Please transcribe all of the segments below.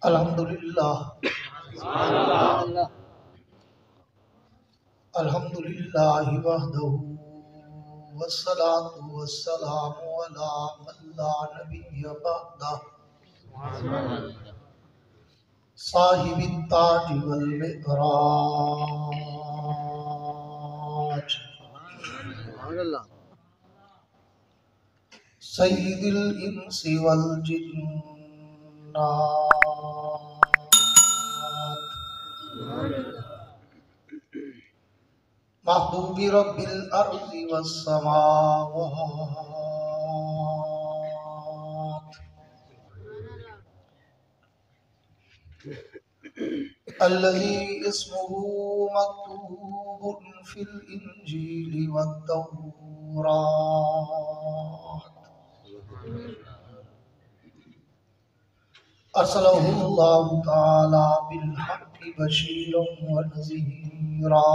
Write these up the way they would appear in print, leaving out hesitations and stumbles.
अल्हम्दुलिल्लाह अल्हम्दुलिल्लाहि वहदहु वस्सलातु वस्सलामु अला मन ला नबिय्य बअदह साहिबित ताज वल मिअराज सय्यिदिल इंसी वल जिन्नात महबूबी रब्बिल अर्ज़ि वस समावात अल्लज़ी इस्मुहु मक्तूबुन फिल इंजीली वत तौरात अर्सलहुल्लाहु तआला बिल हक़्क़ि बशीरन व नज़ीरा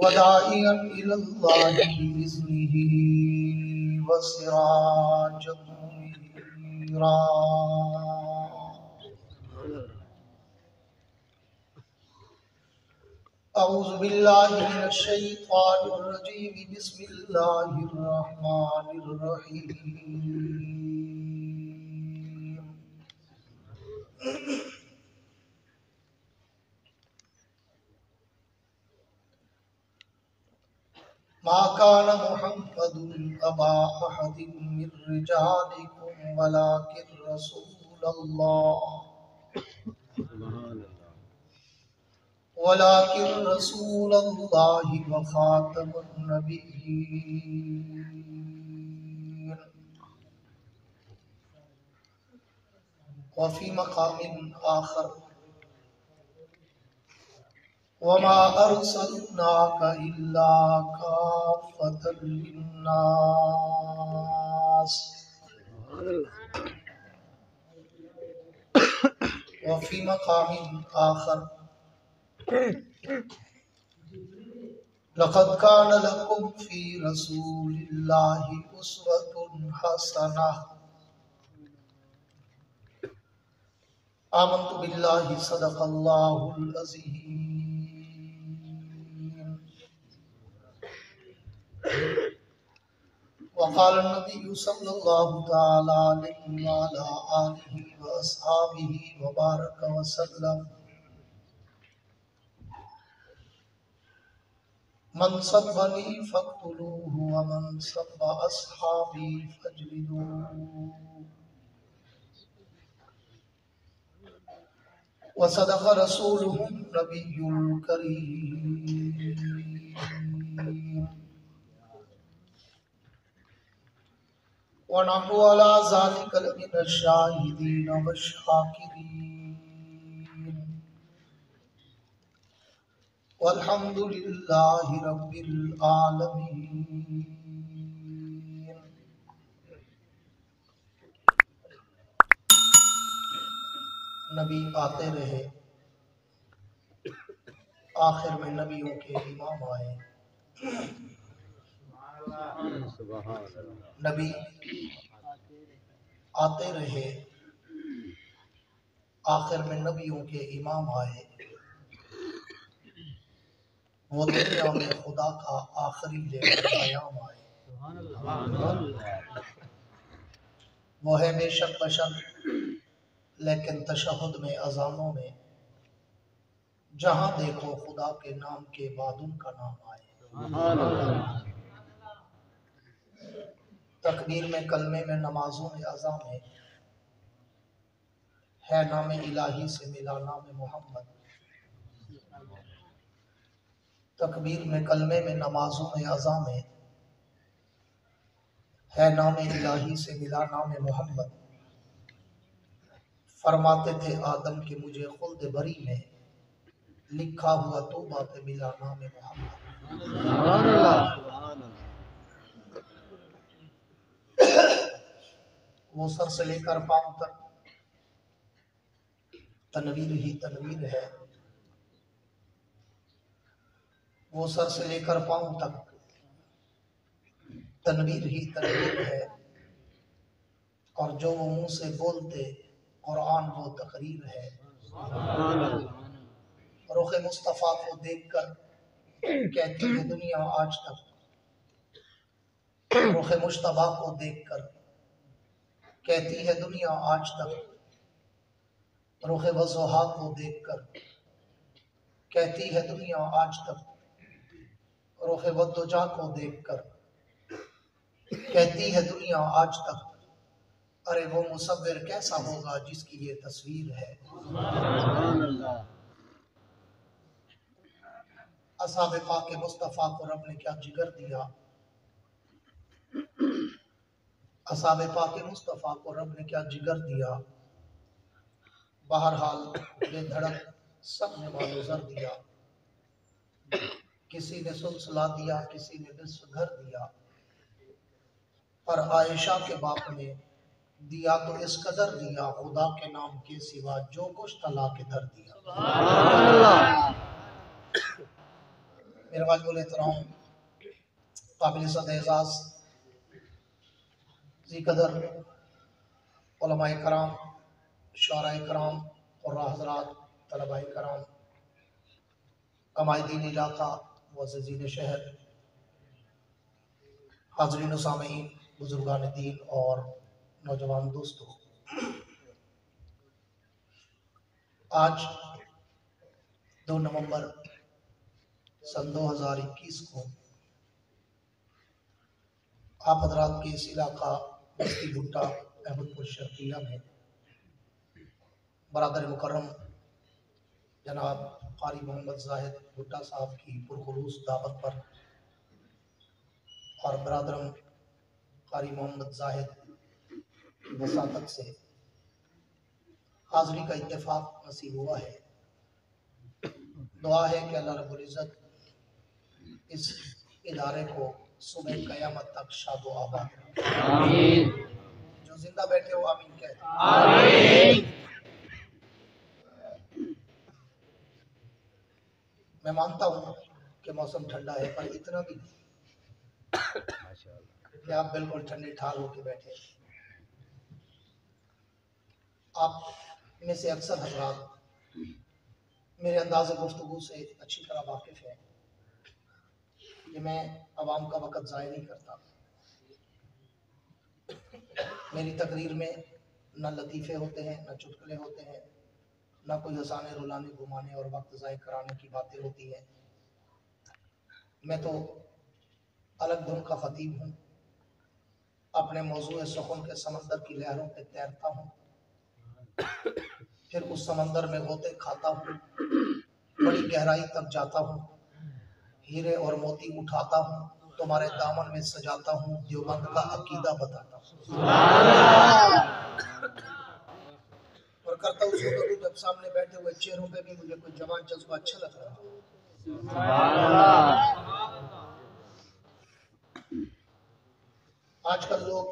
व दाइयन इलल्लाहि बिइज़्निही व सिराजन मुनीरा अऊज़ु बिल्लाहि मिनश शैतानिर रजीम बिस्मिल्लाहिर रहमानिर रहीम मा काना मुहम्मदुन अबा अहदिन मिर रिजालिकुम वलाकिन रसूलल्लाहि व खातमुन नबिय्यीन व फी मक़ामिन आखर वमा अर्सलनाका इल्ला काफ़्फ़तल लिन्नास व फी मक़ामिन आखर लक़द कान लकुम फ़ी रसूलिल्लाहि उस्वतुन हसनह आमन्तु बिल्लाहि सदक़ल्लाहुल अज़ीम वक़ाल नबिय्यु सल्लल्लाहु तआला अलैहि व अला आलिहि व अस्हाबिहि व बारक व सल्लम मन सब्बनी फ़क़्तुलूहु व मन सब्ब अस्हाबी फ़ज्लिदूहु व सदक़ रसूलुहुन नबियुल करीम व नहनु अला ज़ालिका लमिनश शाहिदीन वश्शाकिरीन वल्हम्दुलिल्लाहि रब्बिल आलमीन। नबी आते रहे, आखिर में नबियों के इमाम आए। नबी आते रहे, आखिर में नबियों के इमाम आए। वो दुनिया में खुदा का आखिरी लेकर कयाम आए। वो है बेशक बशर, लेकिन तशहुद में अजानों में जहां देखो खुदा के नाम के बाद उनका नाम आए। तकबीर में, कलमे में, नमाजों में, अज़ा में है नाम इलाही से मिला नाम मोहम्मद। तकबीर में, कलमे में, नमाजों में, अज़ा में है नाम इलाही से मिला नाम मोहम्मद। फरमाते थे आदम के मुझे खुल्द बरी में लिखा हुआ तौबा पे मिला नाम मोहम्मद। वो सर से लेकर पांव तक तनवीर ही तनवीर है। वो सर से लेकर पांव तक तनवीर ही तनवीर है, और जो वो मुंह से बोलते कुरान वो तकरीर है। रुख मुस्तफ़ा को देखकर कहती है दुनिया आज तक, रुख मुश्तबा को देखकर कहती है दुनिया आज तक, रुख वज़ोहा को देखकर कहती है दुनिया आज तक, रुख वद्दुजा को देखकर कहती है दुनिया आज तक, अरे वो मुसव्विर कैसा होगा जिसकी ये तस्वीर है। असहाब पाक मुस्तफ़ा को रब ने क्या जिगर दिया, असहाब पाक मुस्तफ़ा को रब ने क्या जिगर दिया। बहरहाल बेधड़क सब ने मालूज़र दिया, किसी ने सुलसला दिया, किसी ने बिस्व घर दिया, पर आयशा के बाप ने दिया तो इस कदर दिया, खुदा के नाम के सिवा जो कुछ तला के धर दिया। मेरे वाजिबुल एहतराम काबिल सद-ए-एज़ाज़ ज़ी-कदर उलमाए कराम, शुअराए कराम और हज़रात, तलबाए कराम, कमायदीन इलाका, मुअज़्ज़िज़ीन शहर, हाज़रीन व सामीईन, बुज़ुर्गान दीन और नौजवान दोस्तों, आज 2 नवंबर सन 2021 को आप हज़रात के इस इलाका बस्ती भुट्टा अहमदपुर शर्किया में बरादर मुकर्रम जनाब कारी मोहम्मद जाहिद भुट्टा साहब की पुरखुलूस दावत पर और बरादरम कारी मोहम्मद जाहिद की वसातत से हाज़री का इत्तेफाक नसीब हुआ है। दुआ है कि अल्लाह रब्बुल इज़्ज़त इस इदारे को सुबह क़यामत तक शादो आबाद आमीन। जो जिंदा बैठे हो आमीन कहते आमीन। मैं मानता हूँ कि मौसम ठंडा है, पर इतना भी नहीं कि आप बिल्कुल ठंडे ठार होके बैठे। आप में से अक्सर हज़रात मेरे अंदाज़े गुफ्तगू से अच्छी तरह वाकिफ़ है कि मैं अवाम का वक़्त ज़ाया नहीं करता। मेरी तकरीर में न लतीफ़े होते हैं, न चुटकुले होते हैं, न कोई हंसाने रुलाने घुमाने और वक्त ज़ाया कराने की बातें होती हैं। मैं तो अलग धुन का ख़तीब हूँ, अपने मौज़ूए सुख़न के समंदर की लहरों पे तैरता हूँ, फिर उस समंदर में गोते खाता हूँ, बड़ी गहराई तक जाता हूँ, हीरे और मोती उठाता हूँ, तुम्हारे दामन में सजाता हूँ, देवबंद का अकीदा बताता हूँ और करता हूँ शुक्र जब सामने बैठे हुए चेहरों पे भी मुझे कोई जवान जज्बा अच्छा लग रहा है। आजकल लोग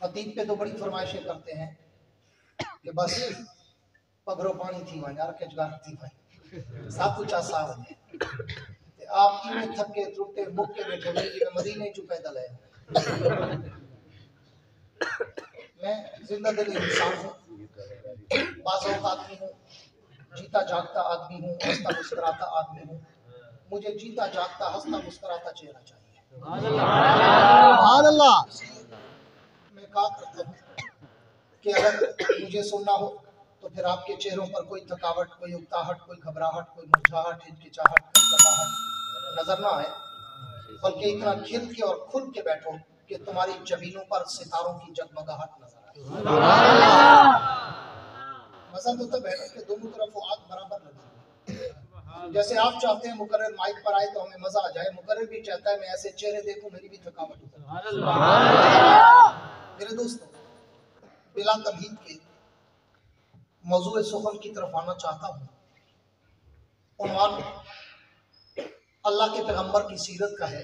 खतीब पे तो बड़ी फरमाइशें करते हैं कि बस पगरो पानी थी वहां यार के जगार थी भाई सब कुछ आसान है ते आप की में थके टूटे मुक्के में बैठे में मदीने चु पैदल है। मैं जिंदा दिल इंसान हूँ, बाज़ौक़ आदमी हूँ, जीता जागता आदमी हूँ, हंसता मुस्कुराता आदमी हूँ। मुझे जीता जागता हंसता मुस्कुराता चेहरा चाहिए। सुभान अल्लाह। मैं कहा करता हूँ कि अगर मुझे सुनना हो तो फिर आपके चेहरों पर कोई थकावट, कोई उकताहट, कोई घबराहट, कोई मुरझाहट, हिचकिचाहट, कपकपाहट नजर ना आए, बल्कि इतना खिल के और खुल के बैठो कि तुम्हारी जबीनों पर सितारों की जगमगाहट नजर आए। मजा तो तब है कि दोनों तरफ आग बराबर लगी। जैसे आप चाहते हैं मुकर्रर माइक पर आए तो हमें मजा आ जाए, मुकर्रर भी चाहता है मैं ऐसे चेहरे देखूं मेरी भी थकावट हो। मेरे दोस्तों, बिला तमहीद के मौजूद सुखन की तरफ आना चाहता हूँ। उन्वान अल्लाह के पैगंबर की सीरत का है,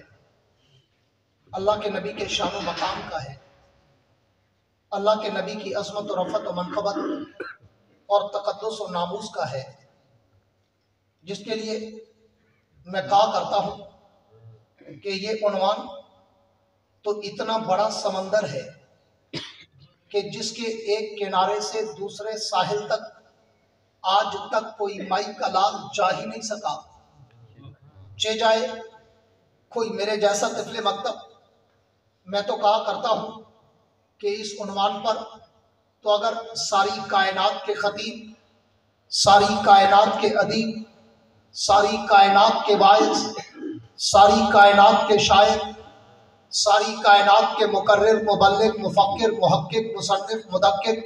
अल्लाह के नबी के शान व मकाम का है, अल्लाह के नबी की अज़मत और रफ़त व मनक़बत और तक़द्दुस और नामूस का है, जिसके लिए मैं कहा करता हूं कि ये उन्वान तो इतना बड़ा समंदर है कि जिसके एक किनारे से दूसरे साहिल तक आज तक कोई माई का लाल जा ही नहीं सका। चे जाए कोई मेरे जैसा तिफले मकतब। मैं तो कहा करता हूं कि इस उन्वान पर तो अगर सारी कायनात के खतीब, सारी कायनात के अदीब, सारी कायनात के वाइज, सारी कायनात के शायर, सारी कायनात के मुकर्रिर, मुबल्लिग, मुफक्किर, मुहक्किक, मुसन्निफ, मुदक्किर,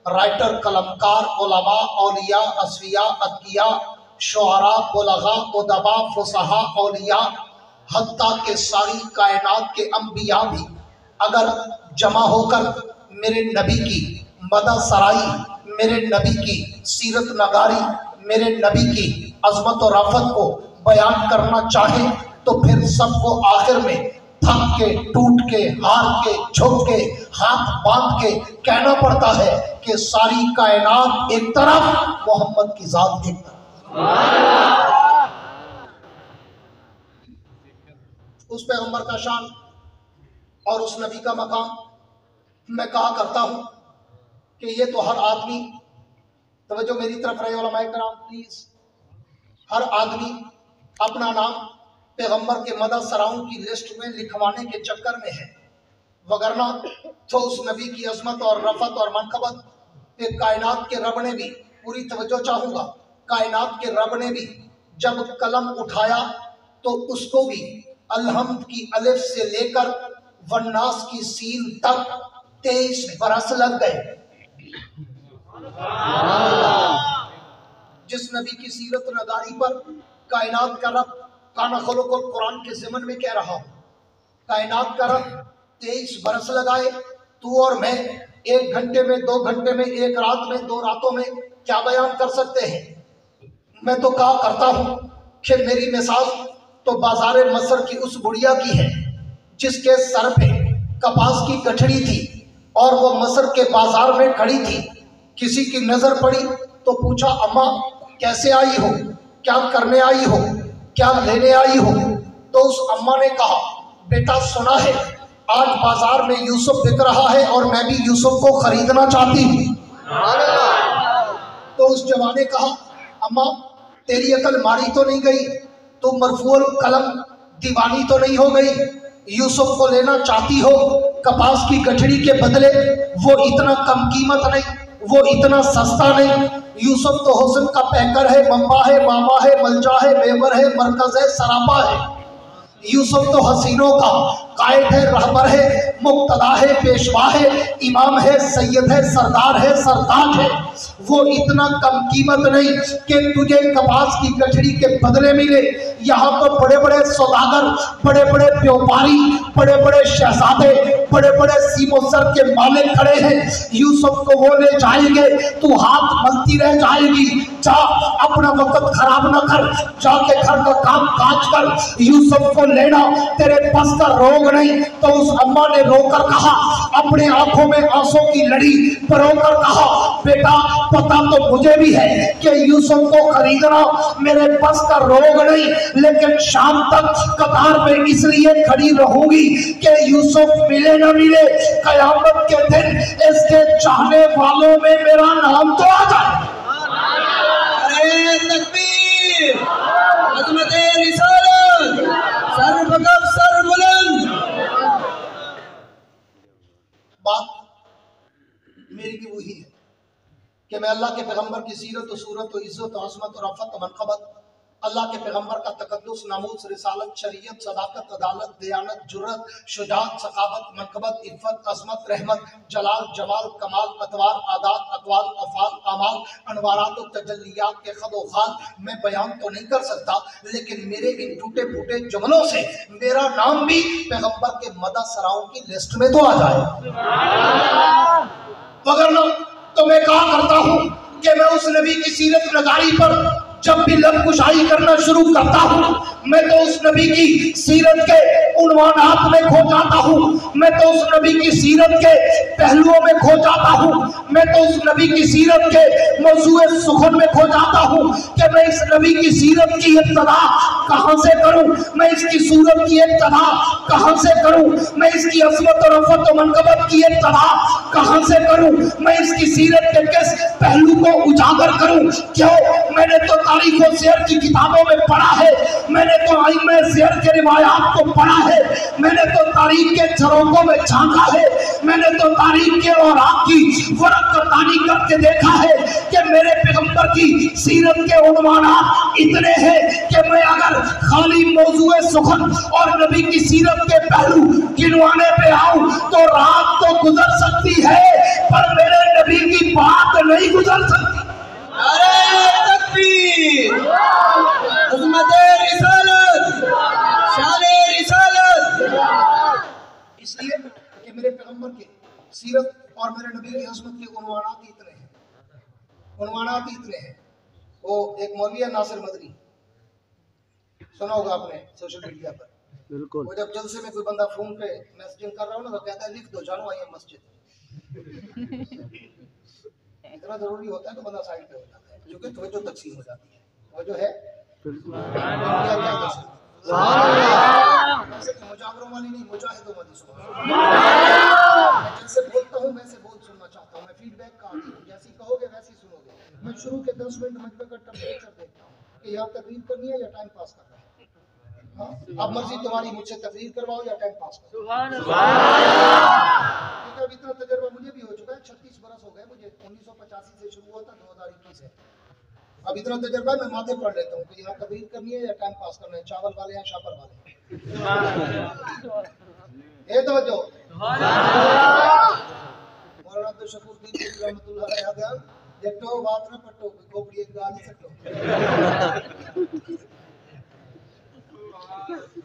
राइटर, कलमकार, उलमा, औलिया, असफिया, अतकिया, शुअरा, बुलगा, उदबा, फुसहा, औलिया, हत्ता के सारी कायनात के अंबिया भी अगर जमा होकर मेरे नबी की मदद सराई, मेरे नबी की सीरत नगारी, मेरे नबी की अजमत और रफ़त को बयान करना चाहे तो फिर सबको आखिर में थक के, टूट के, हार के, झुक के, हाथ बांध के कहना पड़ता है कि सारी कायनात एक तरफ, मोहम्मद की जात एक तरफ। उस पैगंबर का शान और उस नबी का मकाम मैं कहा करता हूं कि ये तो हर आदमी, तवज्जो मेरी तरफ रहे उलमाए कराम प्लीज, हर आदमी अपना नाम पैगंबर के मदद सराउं की लिस्ट में लिखवाने के चक्कर में है, वगरना तो उस नबी की अजमत और रफत और मनकबत पे कायनात के रब ने भी, पूरी तवज्जो चाहूंगा, कायनात के रब ने भी जब कलम उठाया तो उसको भी अलहम्द की अलिफ से लेकर वन्नास की सीन तक 23 बरस लग गए। जिस नबी की सीरत नगारी पर कायनात का रब काना खोलो को कुरान के ज़िमन में कह रहा हूं, कायनात का रब 23 बरस लगाए, तू और मैं 1 घंटे में, 2 घंटे में, 1 रात में, 2 रातों में क्या बयान कर सकते हैं। मैं तो कहा करता हूं कि मेरी मिसाल तो बाजारे मसर की उस बुढ़िया की है जिसके सर पे कपास की गठड़ी थी और वो मसर के बाजार में खड़ी थी। किसी की नजर पड़ी तो पूछा, अम्मा कैसे आई हो, क्या करने आई हो, क्या लेने आई हो। तो उस अम्मा ने कहा, बेटा सुना है आज बाजार में यूसुफ बिक रहा है और मैं भी यूसुफ को खरीदना चाहती हूँ। तो उस जवान ने कहा, अम्मा तेरी अकल मारी तो नहीं गई, तू मरफूल कलम दीवानी तो नहीं हो गई, यूसुफ को लेना चाहती हो कपास की गठड़ी के बदले, वो इतना कम कीमत नहीं, वो इतना सस्ता नहीं। यूसुफ तो हुस्न का पैकर है, मम्मा है, मामा है, मलजा है, मेवर है, मरकज है, सरापा है। यूसुफ तो हसीनों का कायद है, रहबर है, मुक्तदा है, पेशवा है, इमाम है, सैयद है, सरदार है, सरताज है। वो इतना कम कीमत नहीं कि तुझे कपास की गठड़ी के बदले मिले। यहाँ तो बड़े बड़े सौदागर, बड़े बड़े व्यापारी, बड़े बड़े शहजादे, बड़े बड़े सीमो सर के मालिक खड़े हैं। यूसुफ को वो ले जाएंगे, तू हाथ मलती रह जाएगी। जा अपना वक्त खराब न कर, जाके घर का काम काज कर, यूसुफ को लेना तेरे बस का रोग नहीं। तो उस अम्मा ने रोकर कहा, अपने आंखों में आंसू की लड़ी परोकर कहा, बेटा पता तो मुझे भी है कि यूसुफ को खरीदना मेरे बस का रोग नहीं, लेकिन शाम तक कतार में इसलिए खड़ी रहूंगी कि यूसुफ मिले न मिले, कयामत के दिन इसके चाहने वालों में मेरा नाम तो आ जाए। अरे तकबीर, अज़मत रिसालत, सर्वकब सर्वबुलंद। बात मेरी भी वही है कि मैं अल्लाह के पैगंबर की सीरत और सूरत और इज्जत और अज़मत और रफ़त और मनक़बत, अल्लाह के पैगंबर का तक़द्दुस, नामूस, रिसालत, शरीयत, सदाकत, अदालत, दयानत, जुर्रत, शुजाअत, सखावत, मनक़बत, इफ़्फ़त, अज़मत, रहमत, जलाल, जमाल, कमाल, अतवार, आदात, अक़वाल, अफ़ाल, अमाल, अनवारात और तजल्लियात के ख़द व ख़ाल मैं बयान तो नहीं कर सकता, लेकिन मेरे इन टूटे फूटे जुमलों से मेरा नाम भी पैगंबर के मदद सराओं की लिस्ट में तो आ जाए। मगर ना तो मैं कहा करता हूँ कि मैं उस नबी की सीरत नगारी पर जब भी लब कुशाई करना शुरू करता हूँ मैं तो उस नबी की सीरत के उन्वानात में खो जाता हूँ, मैं तो उस नबी की सीरत के पहलुओं में खो जाता हूँ, मैं तो उस नबी की सीरत के मौजूए सुखन में खो जाता हूँ कि मैं इस नबी की सीरत की इब्तिदा कहाँ से करूँ, मैं इसकी सूरत की इब्तिदा कहाँ से करूँ, मैं इसकी अज़मत और रफ़त और मनक़बत की इब्तिदा कहाँ से करूँ, मैं इसकी सीरत के किस पहलू को उजागर करूँ। क्यों? मैंने तो तारीख और सियर की किताबों में पढ़ा है, मैंने तो आइम्मा सियर के रिवायात को पढ़ा है, मैंने तो तारीख के झरोकों में झांका है, मैंने तो तारीख के और आपकी वरक़ करदानी करके देखा है कि मेरे पैगंबर की सीरत के उन्वानात इतने हैं कि मैं अगर खाली मौजूए सुखन और नबी की सीरत के पहलू गिनवाने पे आऊं तो रात तो गुजर सकती है पर मेरे नबी की बात नहीं गुजर सकती। नारे तकबीर, अज़मते रिसालत, शाने रिसालत। इसलिए कि मेरे पैगंबर के सीरत और मेरे नबी की अज़मत के उन्वानात ही इतने हैं, उन्वानात ही इतने हैं। वो एक मौलवी है नासिर मदनी, सुना होगा आपने सोशल मीडिया पर। बिल्कुल। वो जब जलसे में कोई बंदा फोन पे मैसेजिंग कर रहा हो ना तो कहता है लिख दो जानो आई मस्जिद। इतना जरूरी होता है तो बंदा साइड पे हो जाता है क्योंकि तवज्जो तकसीम हो जाती है। तवज्जो है मुजावरों वाली नहीं, मुजाहिदों वाली सुनो। मैं जैसे बोलता हूँ वैसे बोल सुनना चाहता हूँ, मैं फीडबैक का आदी हूँ, जैसी कहोगे वैसी सुनोगे। मैं शुरू के 10 मिनट मजमे का टेम्परेचर देखता हूँ कि यहाँ तकरीर करनी है या टाइम पास करना है। हाँ, अब मर्जी तुम्हारी, मुझसे तकरीर करवाओ या टाइम पास करो। अब इतना तजर्बा मुझे भी हो चुका है, 36 बरस हो गए मुझे, 1985 से शुरू हुआ था, 2021 है। अब इतना तजर्बा मैं माथे पढ़ लेता हूँ कि यहाँ तकरीर करनी है या टाइम पास करना है, चावल वाले हैं शापर वाले। ये तवज्जो। मौलाना अब्दुल शकूर रहमतुल्लाह अलैह बयान जट्टो बात ना पट्टो खोपड़ी एक गाली सट्टो।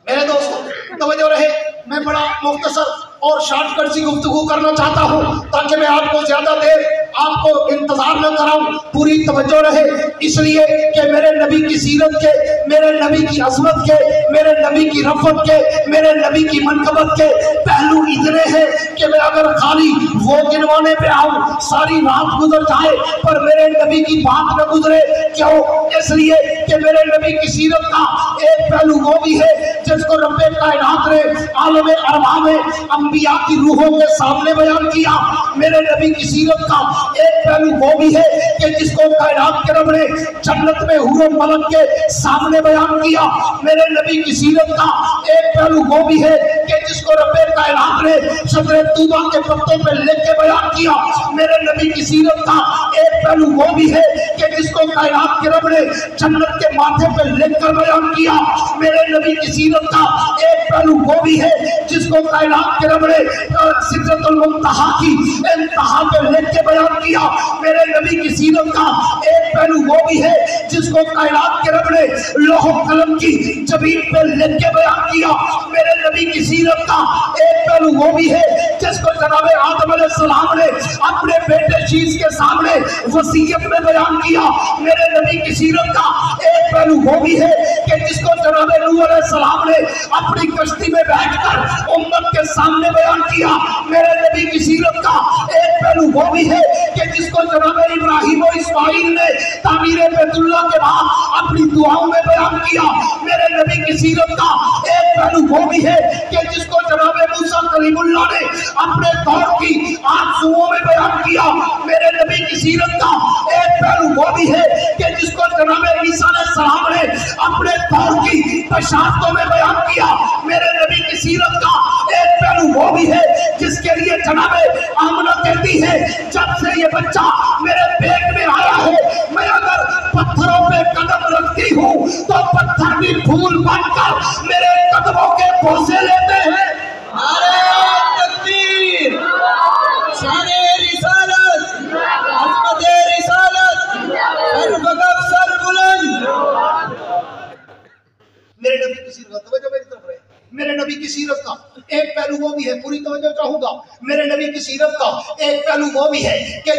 मेरे दोस्तों तवज्जो रहे, मैं बड़ा मुख्तसर और शॉर्टकट सी गुफ्तगू करना चाहता हूँ ताकि मैं आपको ज्यादा देर आपको इंतजार न कराऊं। पूरी तवज्जो रहे इसलिए कि मेरे नबी की सीरत के, मेरे नबी की अज़मत के, मेरे नबी की रफ़त के, मेरे नबी की मनक़बत के पहलू इतने हैं कि मैं अगर खाली वो गिनवाने पे आऊं सारी रात गुजर जाए पर मेरे नबी की बात न गुजरे। क्यों? इसलिए कि मेरे नबी की सीरत का एक पहलू वो भी है जिसको रब्बे कायनात ने आलमे अरवा में अंबिया की रूहों के सामने बयान किया। मेरे नबी की सीरत का एक पहलू वो भी है कि जिसको कायनात के रब ने जन्नत में हुर मलक के सामने बयान किया। मेरे नबी की सीरत का एक पहलू वो भी है कि जिसको रब्बे कायनात ने शजरे तूबा के पत्तों पे लेके बयान किया। मेरे नबी की सीरत का एक पहलू वो भी है कि जिसको कायनात के रब ने जन्नत के माथे पे लेकर बयान किया। मेरे नबी की सीरत का एक पहलू वो भी है जिसको कायनात के रब ने सिदरतुल मुंतहा की इंतहा पे लेके बयान किया। मेरे नबी की सीरत का एक पहलू वो भी है जिसको कायनात के रब ने लौह कलम की जबीन पे लेके बयान किया। मेरे नबी की सीरत का एक पहलू वो भी है जिसको जनाब आदम अलैहिस्सलाम ने अपने बेटे शीश के सामने वसीयत में बयान किया। मेरे नबी की सीरत का एक पहलू वो भी है कि जिसको जनाब नूह अलैहिस्सलाम ने अपनी कश्ती में बैठकर उम्मत के सामने बयान किया। मेरे नबी की सीरत का एक पहलू वो भी है कि जिसको जनाब इब्राहिम और इस्माइल ने तामीर बैतुल्लाह के बाद अपनी दुआओं में बयान किया। मेरे नबी की सीरत का एक पहलू वो भी है कि जिसको जनाब मूसा कलीमुल्लाह ने अपने दौर की आरज़ुओं में बयान किया। मेरे नबी की सीरत का एक पहलू वो भी है कि जिसको जनाब ईसा अलैहिस्सलाम ने अपने दौर की बशारतों में बयान किया। मेरे नबी की सीरत का एक पहलू वो भी है जिसके लिए जनाब आमना कहती है जब से ये बच्चा मेरे पेट में आया है मैं अगर पत्थरों पे कदम रखती हूँ तो पत्थर भी फूल बनकर मेरे कदमों के बोसे लेते हैं। नारे तकबीर, शाने रिसालत, अज़मते रिसालत, सर्वगफ़ सर्वबुलंद। मेरे नबी की सीरत, तवज्जो मेरी तरफ रहे, मेरे नबी की सीरत का एक पहलू वो भी है, पूरी तवज्जो चाहूंगा मेरे नबी की सीरत का, एक पहलू वो भी है कि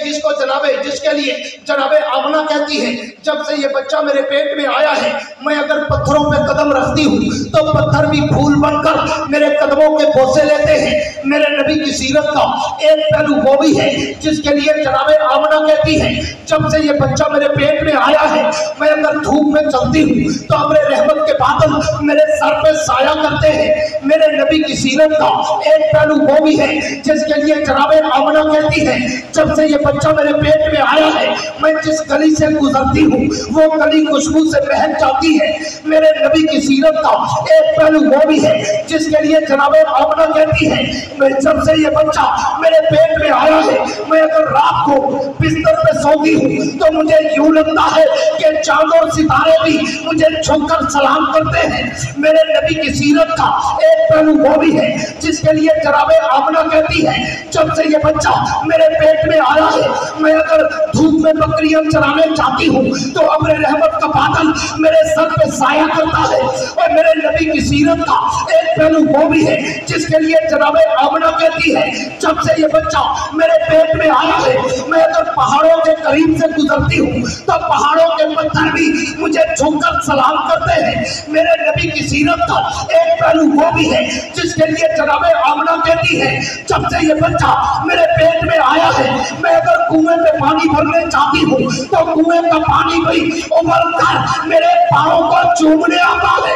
जिसके लिए जनाबे आमना कहती है जब से ये बच्चा मेरे पेट में आया है मैं अगर पत्थरों पे कदम रखती हूँ तो पत्थर भी फूल बनकर मेरे कदमों के बोसे लेते हैं। मेरे नबी की सीरत का एक पहलू वो भी है जिसके लिए जनाबे आमना कहती है जब से ये बच्चा मेरे पेट में आया है मैं अगर धूप में चलती हूँ तो अपने रहमत के बादल मेरे सर पे साया करते हैं। मेरे नबी की सीरत का एक पहलू वो भी है जिसके लिए जनाबे आमना कहती है जब से ये बच्चा मेरे पेट में आया है मैं जिस गली से गुजरती हूँ वो गली खुशबू से महक जाती है। मेरे नबी की सीरत का एक पहलू वो भी है जिसके लिए जनाबे आमना कहती है मैं जब से ये बच्चा मेरे पेट में आया है मैं अगर रात को बिस्तर पे सोती हूँ तो मुझे यूं लगता है कि चांद और सितारे भी मुझे झुककर सलाम करते हैं। मेरे नबी की सीरत का एक पहलू वो भी है जिसके लिए जनाबे आमना कहती है जब से ये बच्चा मेरे पेट में आया है मैं अगर धूप में बकरियां चराने जाती हूँ तो अपने रहमत का बादल मेरे सर पे साया करता है। और मेरे नबी की सीरत का एक पहलू वो भी है जिसके लिए जनाबे आमना कहती है जब से ये बच्चा मेरे पेट में आया है मैं अगर पहाड़ों के करीब से गुजरती हूँ तो पहाड़ों के पत्थर भी मुझे झुककर सलाम करते हैं। मेरे नबी की सीरत का एक पहलू वो भी है जिसके लिए जनाबे आमना कहती है जब से ये बच्चा मेरे पेट में आया है मैं अगर कुएं में पानी भरने जाती हूँ तो कुएं का पानी भी उबल कर मेरे पाँव को चूमने आता है।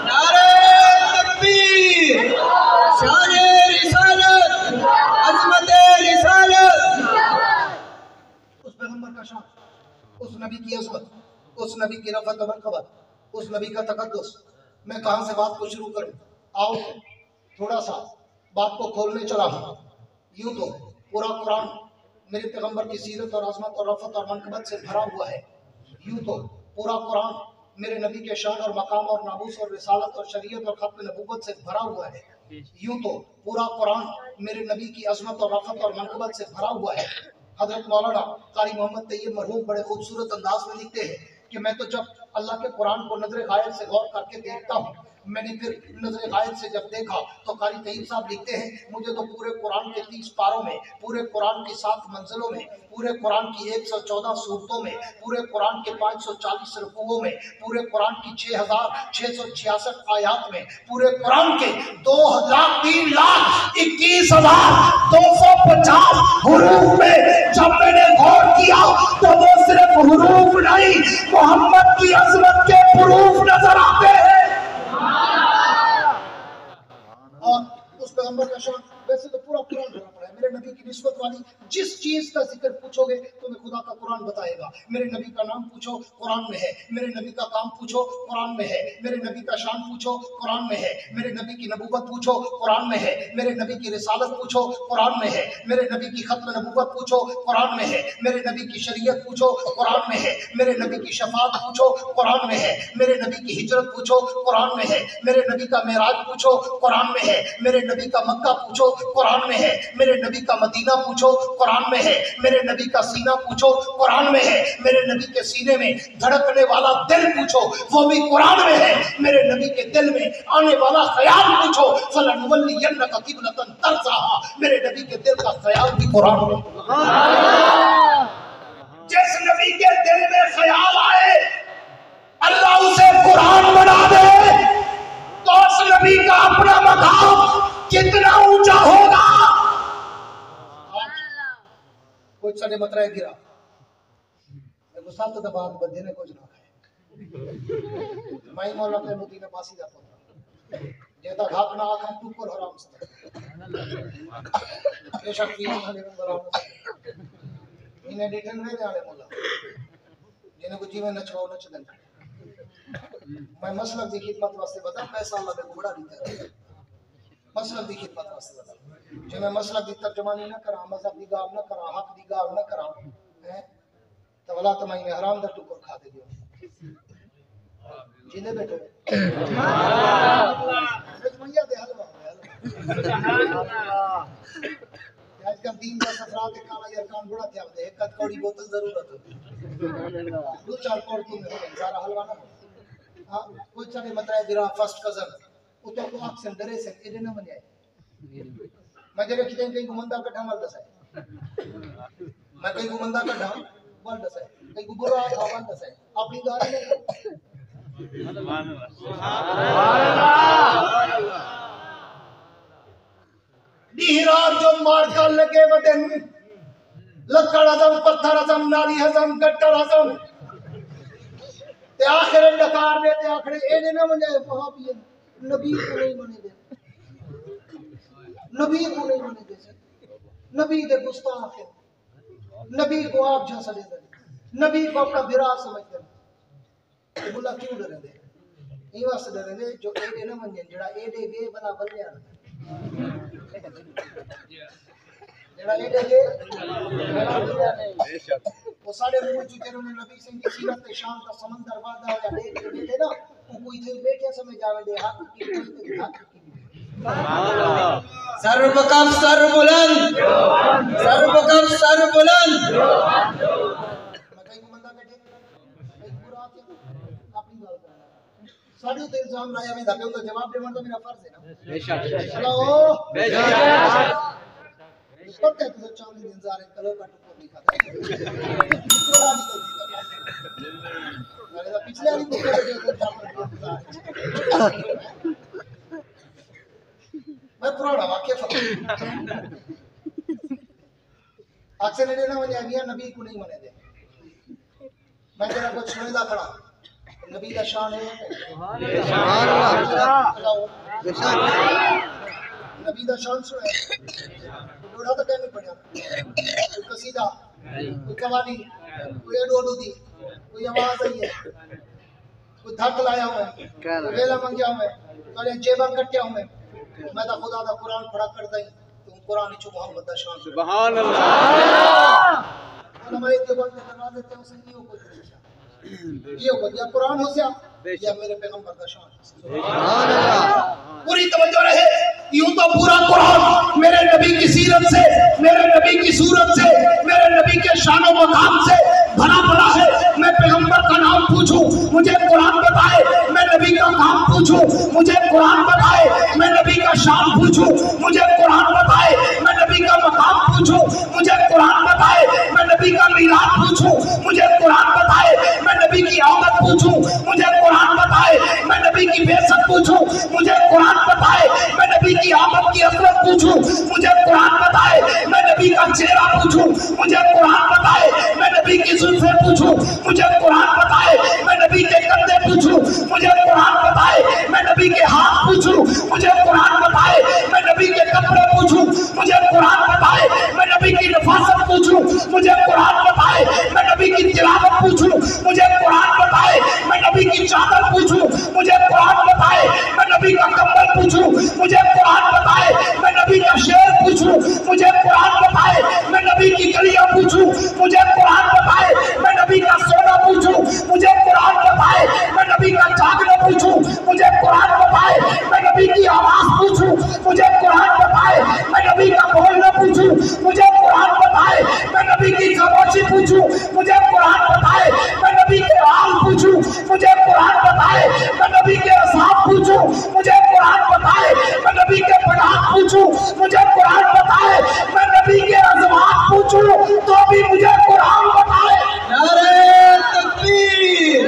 नारे तकबीर, शाने रिसालत, अज़मते रिसालत। उस पैगंबर का शान, उस नबी की अज़मत, उस नबी की रफ़त और मरतबा, उस नबी का तक़द्दुस, मैं कहाँ से बात को शुरू करूँ? आओ थोड़ा सा बात को खोलने चला हूँ। यूँ तो पूरा कुरान मेरे पैगंबर की सीरत और अज़मत और रफ़त और मनक़बत से भरा हुआ है। यूँ तो पूरा कुरान मेरे नबी के शान और मकाम और नामूस और रिसालत और शरीयत और खत्म नबूवत से भरा हुआ है। यूँ तो पूरा कुरान मेरे नबी की अज़मत और रफ़त और मनक़बत से भरा हुआ है। हज़रत मौलाना कारी मोहम्मद तैयब मरहूम बड़े खूबसूरत अंदाज में लिखते हैं कि मैं तो जब अल्लाह के कुरान को नजर गायब से गौर करके देखता हूँ, मैंने फिर नजर गायब से जब देखा तो कारी तैयब साहब लिखते हैं मुझे तो पूरे कुरान के 30 पारों में, पूरे कुरान की 7 मंजिलों में, पूरे कुरान की 114 सूरतों में, पूरे कुरान के 540 रुकुओं में, पूरे कुरान की 6666 आयात में, पूरे कुरान के 2,03,21,250 हुरूफ में जब मैंने गौर किया तो वो सिर्फ हुरूफ नहीं मोहम्मद की अज़मत के प्रूफ नजर आते हैं। और उस पैगंबर का शान वैसे तो पूरा कुरान भरा पड़ा है। मेरे नबी की निस्बत वाली जिस चीज का जिक्र पूछोगे तो मैं खुदा का कुरान बताएगा। मेरे नबी का नाम पूछो कुरान में है, मेरे नबी का काम पूछो कुरान में है, मेरे नबी का शान पूछो कुरान में है, मेरे नबी की नबूवत पूछो कुरान में है, मेरे नबी की रिसालत पूछो कुरान में है, मेरे नबी की खत्म नबूवत पूछो कुरान में है, मेरे नबी की शरीयत पूछो कुरान में है, मेरे नबी की शफात पूछो कुरान में है, मेरे नबी की हिजरत पूछो कुरान में है, मेरे नबी का मेराज पूछो कुरान में है, मेरे नबी का मक्का पूछो कुरान में है, मेरे नबी का मदीना पूछो कुरान में है, मेरे नबी का सीना पूछो कुरान में है, मेरे नबी के सीने में धड़कने वाला दिल पूछो वो भी कुरान में है, मेरे नबी के दिल में आने वाला ख्याल पूछो फलनुवल्लियन्नका क़िबलतन तर्ज़ाहा, मेरे नबी के दिल का ख्याल भी कुरान में। जिस नबी के दिल में ख्याल आए अल्लाह उसे कुरान बना दे तो उस नबी का अपना मकाम कितना ऊंचा होगा। कुछ सारे मतरा गिरा देखो सात दबात बंदे ने कुछ ना खाए माई मौला के मोदी ने पासी जाता जेता घात ना आखा तू को हराम से बेशक की ना ले बराबर इन्हें डिटेल में आले मौला जिन्हें कुछ जीवन न छोड़ न चलन मैं मसलब की खिदमत वास्ते बता पैसा अल्लाह ने घोड़ा दिया मसलब की खिदमत वास्ते बता जो मैं मसलब की तर्जुमानी न करा मजहब की गाल न करा हक की गाल न करा हैं तो वला तमाई में हराम दा टुकर खा दे दियो जिने बैठे मैया दे हलवा आजकल दीन का सफरात काला यार काम बड़ा थे एक कद कौड़ी बोतल जरूरत होती दो चार कौड़ तुम सारा हलवा ना हां कुछ सारे मतरा गिरा फर्स्ट कजन उतो को अक्सर डरे से एडे न बने मैं जेरे किते कई गुमंदा कठा मल दस है मैं कई गुमंदा कठा मल दस है कई गुबरा आवाज दस है अपनी गाल में डीहरार जो मार कर लगे वदन लक्कड़ हजम पत्थर हजम नाली हजम गट्टर हजम ते आखिर डकार दे ते आखिर एने ना मने वहाबी नबी को नहीं मने दे नबी को नहीं मने दे नबी दे गुस्ताख है नबी को आप झंसा दे नबी को अपना बिरा समझते हैं बोला क्यों डरे दे ये वास्ते डरे दे जो एने ना मने जड़ा एडे गे बना बल्ले जड़ा एडे गे बेशक वो सारे मुंह चुके ने नबी सिंह की सीरत पे शाम का समंदर वादा हो या देख के बैठे ना वो कोई थे बैठे समय जावे दे हक की कोई हक की सर्वकफ सर बुलंद कई को बंदा बैठे कई पूरा आके अपनी बात करना साड़ी तो इल्जाम लाया मैं धके तो जवाब देना तो मेरा फर्ज है ना बेशक चलो बेशक करते तो चावल इंतजार है कलो का टुकड़ा दिखा पूरा निकल अरे पिछले वाली को मैं पुराना वाक्य अक्सर ने ना मुझे मियां नबी को नहीं मने दे मैं तेरा कुछ सुनेदा खड़ा नबी का शान है सुभान अल्लाह नबी का शान सुने लोड़ा तो नहीं पड़या कोई कसीदा कोई कवाली कोई एडोडू दी कोई आवाज आई है कोई धक लाया हुआ है कोई वेला मंगया हुआ है कोई जेबा कट्या हुआ है मैं तो खुदा दा कुरान पढ़ा करता ही तुम कुरान इच मोहम्मद दा शान सुभान अल्लाह हमारे देवान के करवा देते हो सही हो कोई ये हो या कुरान हो या मेरे पैगंबर का शान सुभान अल्लाह पूरी तवज्जो रहे यूं तो पूरा कुरान मेरे नबी की सीरत से मेरे नबी की सूरत से मेरे नबी के शान व मकाम से भरा पड़ा है मैं पैगंबर का नाम पूछूं मुझे कुरान बताए मैं नबी का काम पूछूं मुझे कुरान बताए मैं नबी का शान पूछूं मुझे कुरान बताए मैं नबी का मकाम पूछूं मुझे कुरान बताए मैं नबी का मीराद पूछूं मुझे कुरान बताए मैं नबी की आमद पूछूं मुझे कुरान बताए मैं नबी की बेइज्जत पूछूं मुझे कुरान बताए मैं नबी की आमद की असरत पूछूं मुझे कुरान बताए मैं नबी का चेहरा पूछूं मुझे कुरान बताए मैं नबी की जुल्फे पूछूं मुझे कुरान बताए मैं नबी के कंधे पूछूं मुझे कुरान बताए मैं नबी के हाथ पूछूं मुझे कुरान बताए मैं नबी के कपड़े पूछूं मुझे कुरान बताए मैं नबी की नफासत पूछूं मुझे कुरान बताए मैं नबी की तिलावत पूछूं मुझे कुरान बताए मैं नबी की चादर पूछूं मुझे कुरान बताए मैं नबी का कंबल पूछूं मुझे कुरान बताए मैं नबी का शेर पूछूं मुझे कुरान बताए मैं नबी की गलियां पूछूं मुझे कुरान बताए मैं नबी का सोना पूछूं मुझे कुरान बताए मैं नबी का जागना पूछूं मुझे कुरान बताए मैं नबी की आवाज पूछूं मुझे कुरान बताए मैं नबी का बोलना पूछूं मुझे कुरान बताए मैं नबी की खामोशी पूछूं मुझे कुरान बताए मैं नबी के हाल पूछूं मुझे कुरान बताए मैं नबी के असाब पूछूं मुझे कुरान बताए मैं नबी के पढ़ाक पूछूं मुझे कुरान बताए मैं नबी के अज़वात पूछूं तो भी मुझे कुरान बताए नारे तकबीर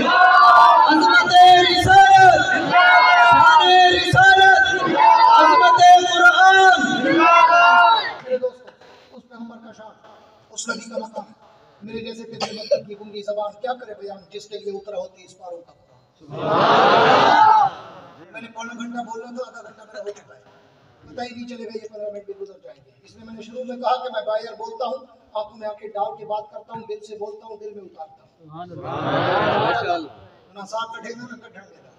अज़मत रिसालत शान रिसालत अज़मत कुरान मेरे दोस्तों उस पैगंबर का शान उस नबी का मकाम मेरे जैसे किसी की गुंगी ज़बान क्या करे बयान जिसके लिए उतरा होती इस पारों का कुरान मैंने पौना घंटा बोलना तो आधा घंटा मेरा हो चुका है पता ही नहीं चलेगा ये 15 मिनट भी गुजर जाएंगे इसलिए मैंने शुरू में कहा कि मैं बाहर बोलता हूँ आंखों में आंखें डाल के बात करता हूँ दिल से बोलता हूँ दिल में उतारता हूँ ना साथ कटेगा ना कटन देगा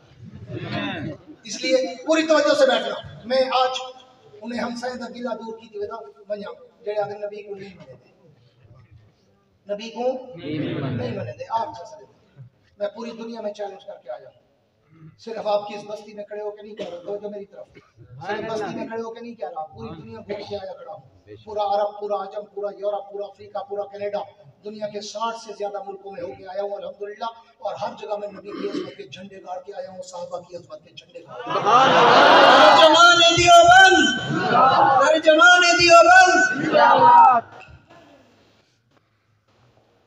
इसलिए पूरी तवज्जो से बैठना मैं आज उन्हें हमसाए दा गिला दूर की दिवेदा बन्या जेड़े आदमी नबी को नहीं मने दे नबी को नहीं मने दे आप जैसे मैं पूरी दुनिया में चैलेंज करके आया सिर्फ आपकी इस बस्ती में खड़े होकर नहीं कह रहा जो मेरी तरफ सिर्फ बस्ती में खड़े होकर नहीं कह रहा पूरी दुनिया घूम के आया खड़ा हूँ पूरा अरब पूरा आजम पूरा यूरोप पूरा अफ्रीका पूरा कनाडा दुनिया के 60 से ज्यादा मुल्कों में होके आया हूँ अल्हम्दुलिल्लाह, और हर जगह में नबी की अज़मत के झंडे गाड़ के आया हूँ, साहबा की अज़मत के झंडे गाड़ के। तर्जमान देवबंद, तर्जमान देवबंद।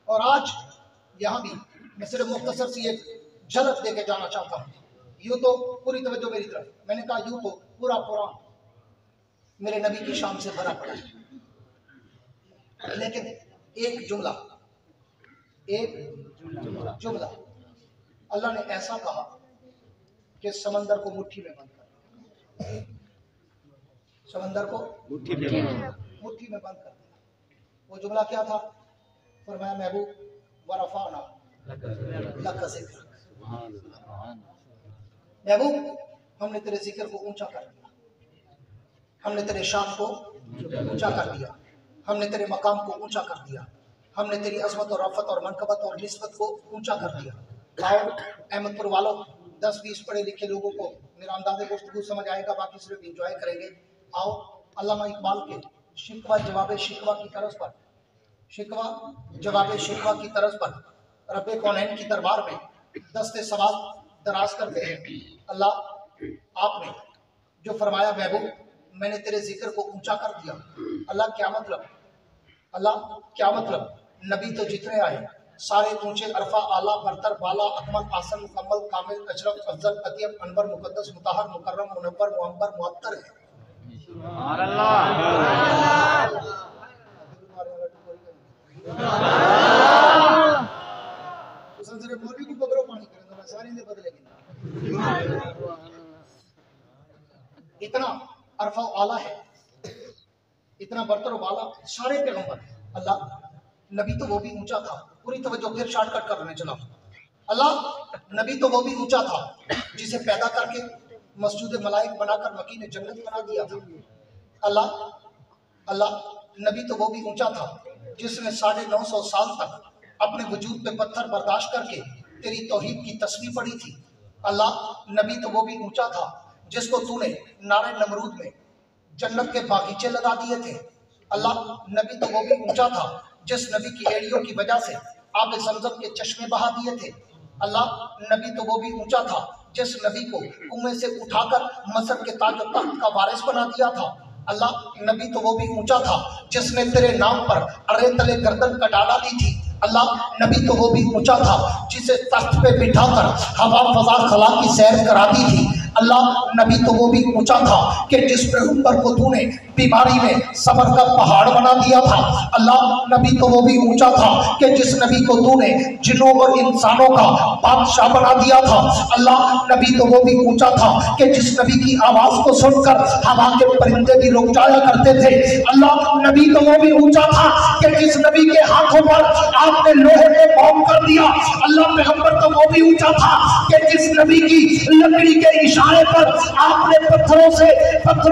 और आज यहाँ भी मैं सिर्फ मुख्तसर सी एक झलक दे के जाना चाहता हूँ। यूँ तो पूरी तवज्जो मेरी तरफ, मैंने कहा यूँ तो पूरा कुरान मेरे नबी की शान से भरा पड़ा है, लेकिन एक जुमला अल्लाह ने ऐसा कहा कि समंदर को मुट्ठी में बंद कर, समंदर को मुट्ठी में बंद कर दिया। वो जुमला क्या था? फरमाया महबूब वरफाना लका ज़िक्र, महबूब हमने तेरे जिक्र को ऊंचा कर दिया, हमने तेरे शान को ऊंचा कर दिया, हमने तेरे मकाम को ऊंचा कर दिया, हमने तेरी अज़मत और रफ़त और मनकबत और निस्बत को ऊंचा कर दिया। आओ अहमदपुर वालों, 10-20 पढ़े लिखे लोगों को मेरा अंदाज़े गुफ्तगू समझ आएगा, बाकी सिर्फ इंजॉय करेंगे। आओ अल्लामा इकबाल के शिकवा जवाब शिकवा की तरज पर, शिकवा जवाब शिकवा की तरज पर रब्बे कौनैन की दरबार में दस्ते सवाल दराज करते हैं। अल्लाह आपने जो फरमाया महबूब मैंने तेरे जिक्र को ऊंचा कर दिया, अल्लाह क्या मतलब? अल्लाह क्या मतलब? नबी तो जितने आए सारे ऊंचे, अरफा, आला, बरतर, बाला, अकमल, आसन, मुकम्मल, कामिल, अशरफ, अफजल, अतियब, अनवर, मुकद्दस, मुताहर, मुकर्रम, मुनव्वर, मुअम्बर, मुअत्तर है। मौलवी को पकड़ो पानी करेंगे, सारी ने बदलेगी। इतना अरफा आला है, इतना बरतर वाला सारे पैगंबर। अल्लाह नबी तो वो भी ऊंचा था, पूरी तवज्जो फिर शॉर्टकट करने चला। अल्लाह नबी तो वो भी ऊंचा था जिसे पैदा करके मस्जिद मलाइक बनाकर मकीन जन्नत बना दिया था। अल्लाह नबी तो वो भी ऊंचा था जिसने 950 साल तक अपने वजूद पे पत्थर बर्दाश्त करके तेरी तौहीद की तस्बीह पढ़ी थी। अल्लाह नबी तो वो भी ऊंचा था जिसको तूने नारे नमरूद में जन्नत के बागीचे लगा दिए थे। अल्लाह नबी तो वो भी ऊंचा था जिस नबी की एड़ियों की वजह से आप ज़मज़म के चश्मे बहा दिए थे। अल्लाह नबी तो वो भी ऊंचा था जिस नबी को कुएं से उठाकर मसर के ताज और तख्त का वारिस बना दिया था। अल्लाह नबी तो वो भी ऊंचा था जिसने तेरे नाम पर अरे तले गर्दन कटा डाली थी। अल्लाह नबी तो वो भी ऊंचा था जिसे तख्त पे बिठाकर हवा फजा खला की सैर करा दी थी। अल्लाह नबी तो वो भी ऊंचा था कि जिस पैगंबर को तूने बीमारी में सब्र का पहाड़ बना दिया था। अल्लाह नबी तो वो भी ऊंचा था कि जिस नबी को तूने जिन्नों और इंसानों का बादशाह बना दिया था। अल्लाह नबी तो वो भी ऊंचा था कि जिस नबी की आवाज को सुनकर हवा के परिंदे भी रुक जाया करते थे। अल्लाह नबी तो वो भी ऊंचा था कि जिस नबी के हाथों पर आपने लोहे में बॉम्ब कर दिया। अल्लाह पैगंबर तो वो भी ऊंचा था कि जिस नबी की लकड़ी के इशारे पर आपने पत्थरों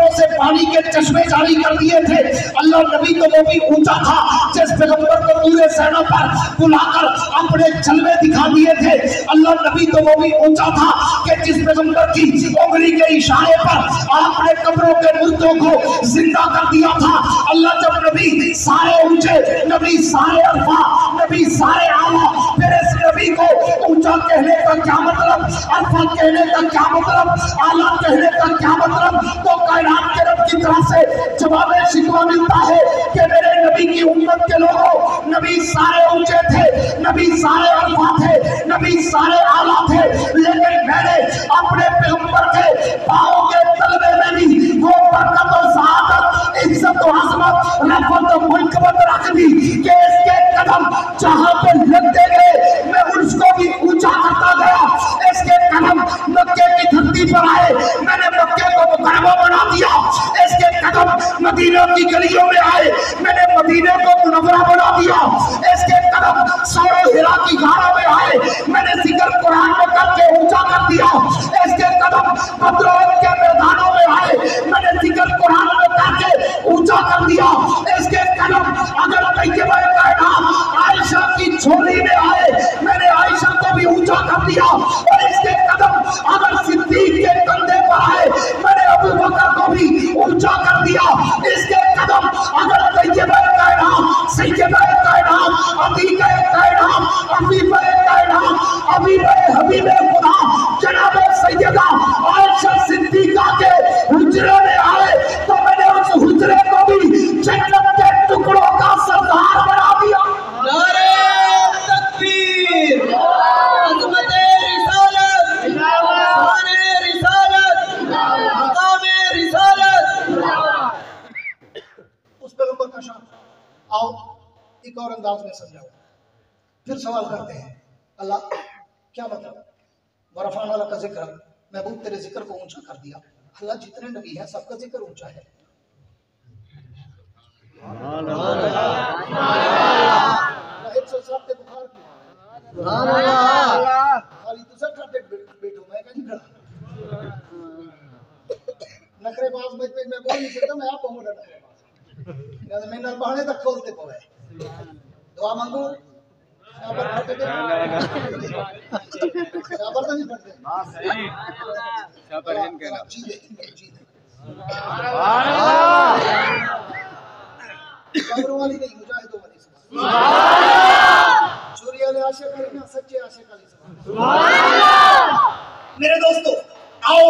से पानी के चश्मे जारी कर दिए थे। अल्लाह नबी तो वो भी ऊंचा था जिस पैगंबर को पूरे सेना पर बुलाकर अपने जलवे दिखा दिए थे। अल्लाह नबी तो वो भी ऊंचा था कि जिस पैगंबर की उंगली के इशारे पर आपने कब्रों के मुर्दों को जिंदा कर दिया था। अल्लाह जब नबी सारे ऊंचे, नबी सारे अरफा, नबी सारे आला, फिर इस नबी को ऊंचा कहने का क्या मतलब, अरफा कहने का क्या मतलब, आला कहने का क्या मतलब? तो कायनात के रब की तरफ से जवाब शिकवा मिलता है कि मेरे नबी की उम्मत के लोगों, नबी सारे ऊंचे थे, नबी सारे अरफा थे, नबी सारे आला थे, लेकिन मैंने अपने पैगंबर के पांव के तलवे में भी वो बरकत और सआदत, इज्जत और अज़मत, रफ़त और मुनकबत रख दी कि इसके कदम जहां पे लगते गए मैं उसको भी ऊंचा करता गया। इसके कदम मक्के की धरती पर आए, मैंने मक्के को मुकर्रमा बना दिया। इसके कदम मदीना की गलियों में आए, मैंने मदीने को मुनव्वरा बना दिया। इसके कदम सौरो हिरा की गारों में आए, मैंने जिक्र कुरान में करके ऊंचा कर दिया। इसके कदम बदरौत के मैदानों में आए, मैंने जिक्र कुरान में करके ऊंचा कर दिया। इसके कदम अगर तैयबा कायनात आयशा की झोली में आए, मैंने आयशा को भी ऊंचा कर दिया। और इसके कदम अगर सिद्दीक के कंधे पर आए, मैंने अबू बकर को भी ऊंचा कर दिया। इसके कदम अगर तैयबा कायनात सैयदा कायनात अतीक हबीब खुदा जनाब सैयदा आयशा सिद्दीका के हुजरे में आए तो मैंने उस हुजरे को भी जन्नत के टुकड़ों का सरदार बना दिया। नारे तकबीर, अज़मते रिसालत, शाने रिसालत, मकामे रिसालत। उस पैगंबर का शान आओ एक और अंदाज में समझाओ। फिर सवाल करते हैं अल्लाह क्या मतलब वरफ़अना लका ज़िक्र, महबूब तेरे जिक्र को ऊंचा कर दिया। अल्लाह जितने नबी हैं सबका जिक्र ऊंचा है। एक सौ सात पे बुखार की खाली तुझे ठाटे बैठो मैं कहीं खड़ा नखरे बाज में मैं बोल नहीं सकता। मैं आप कहूँगा नखरे मैं नल बहाने तक खोलते पवे दुआ मांगू शाबर फटे दे शाबर तो नहीं फटते हां सही शाबर है कहना जी दे कब्रों वाली नहीं मुजाहिदों वाली सुभान अल्लाह चोरी वाले आशिक वाली ना सच्चे आशिक वाली सुभान अल्लाह। मेरे दोस्तों आओ